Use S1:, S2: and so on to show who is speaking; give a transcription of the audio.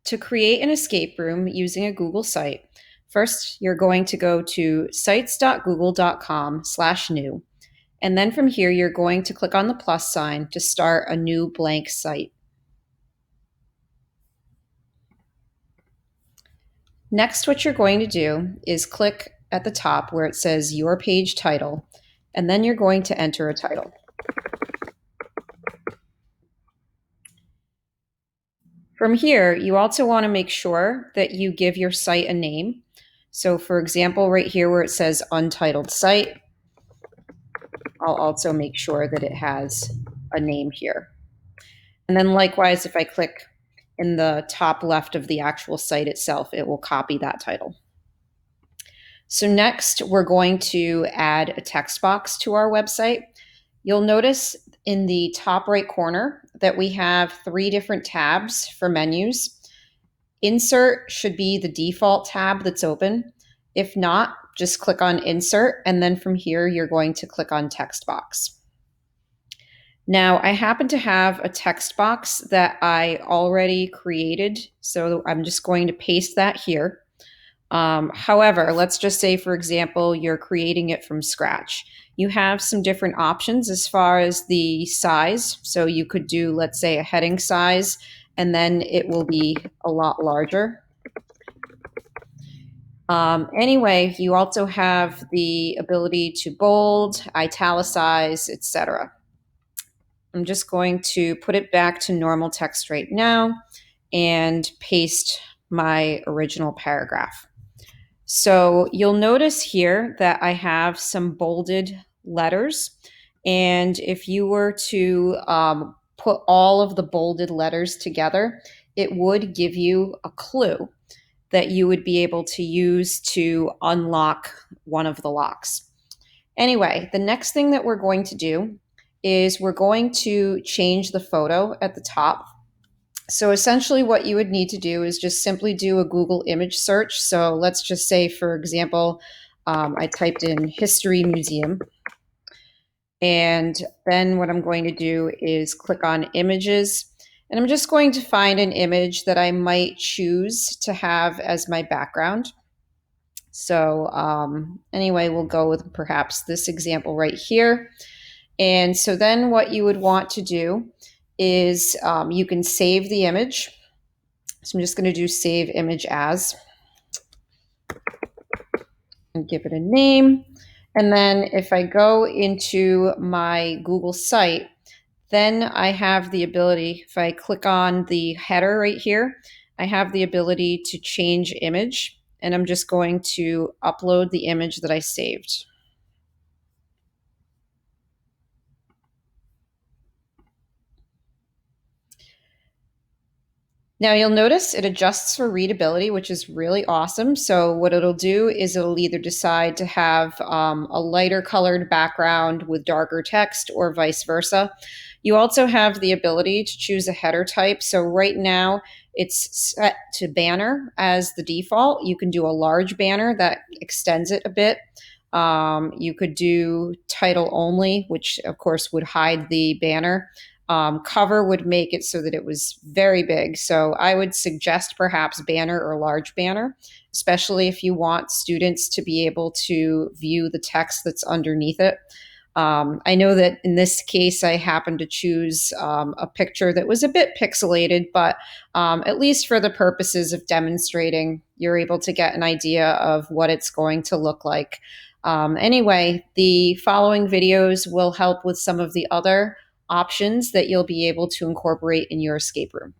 S1: To create an escape room using a Google site, first you're going to go to sites.google.com/new. And then from here, you're going to click on the plus sign to start a new blank site. Next, what you're going to do is click at the top where it says your page title, and then you're going to enter a title. From here, you also want to make sure that you give your site a name. So for example, right here where it says untitled site, I'll also make sure that it has a name here. And then likewise, if I click in the top left of the actual site itself, it will copy that title. So next, we're going to add a text box to our website. You'll notice in the top right corner that we have 3 different tabs for menus. Insert should be the default tab that's open. If not, just click on Insert, and then from here, you're going to click on Text Box. Now, I happen to have a text box that I already created, so I'm just going to paste that here. However, let's just say, for example, you're creating it from scratch. You have some different options as far as the size. So you could do, let's say, a heading size, and then it will be a lot larger. Anyway, you also have the ability to bold, italicize, etc. I'm just going to put it back to normal text right now and paste my original paragraph. So you'll notice here that I have some bolded letters. And if you were to put all of the bolded letters together, it would give you a clue that you would be able to use to unlock one of the locks. Anyway, the next thing that we're going to do is we're going to change the photo at the top. So essentially what you would need to do is just simply do a Google image search. So let's just say, for example, I typed in history museum. And then what I'm going to do is click on images. And I'm just going to find an image that I might choose to have as my background. So anyway, we'll go with perhaps this example right here. And so then what you would want to do is you can save the image. So I'm just going to do save image as and give it a name. And then if I go into my Google site, then I have the ability, if I click on the header right here, I have the ability to change image. And I'm just going to upload the image that I saved. Now you'll notice it adjusts for readability, which is really awesome. So what it'll do is it'll either decide to have a lighter colored background with darker text or vice versa. You also have the ability to choose a header type. So right now it's set to banner as the default. You can do a large banner that extends it a bit. You could do title only, which of course would hide the banner. Cover would make it so that it was very big. So I would suggest perhaps banner or large banner, especially if you want students to be able to view the text that's underneath it. I know that in this case, I happened to choose a picture that was a bit pixelated, but at least for the purposes of demonstrating, you're able to get an idea of what it's going to look like. Anyway, the following videos will help with some of the other options that you'll be able to incorporate in your escape room.